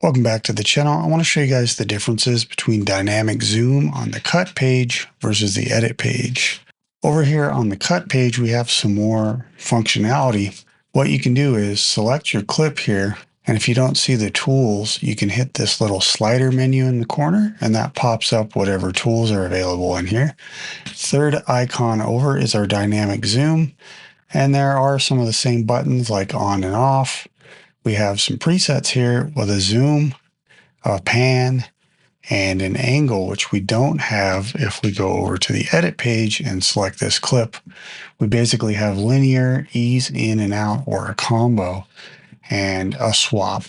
Welcome back to the channel. I want to show you guys the differences between dynamic zoom on the cut page versus the edit page. Over here on the cut page, we have some more functionality. What you can do is select your clip here, and if you don't see the tools, you can hit this little slider menu in the corner, and that pops up whatever tools are available in here. Third icon over is our dynamic zoom, and there are some of the same buttons like on and off. We have some presets here with a zoom, a pan, and an angle, which we don't have if we go over to the edit page and select this clip. We basically have linear, ease in and out, or a combo, and a swap.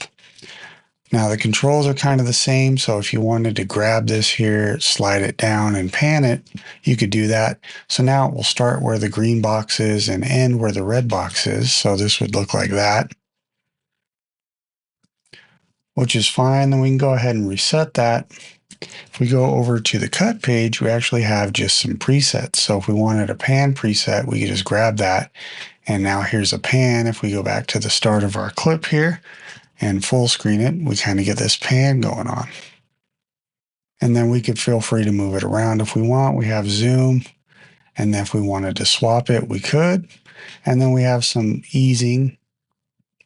Now the controls are kind of the same, so if you wanted to grab this here, slide it down and pan it, you could do that. So now it will start where the green box is and end where the red box is. So this would look like that, which is fine. Then we can go ahead and reset that. If we go over to the cut page, we actually have just some presets. So if we wanted a pan preset, we could just grab that. And now here's a pan. If we go back to the start of our clip here and full screen it, we kind of get this pan going on. And then we could feel free to move it around if we want. We have zoom. And then if we wanted to swap it, we could. And then we have some easing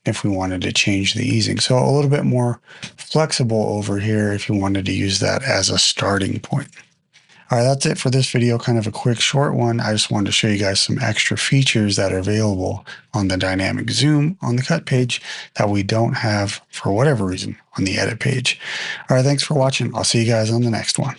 if we wanted to change the easing. So a little bit more flexible over here if you wanted to use that as a starting point. All right, that's it for this video, kind of a quick short one. I just wanted to show you guys some extra features that are available on the dynamic zoom on the cut page that we don't have for whatever reason on the edit page. All right, thanks for watching. I'll see you guys on the next one.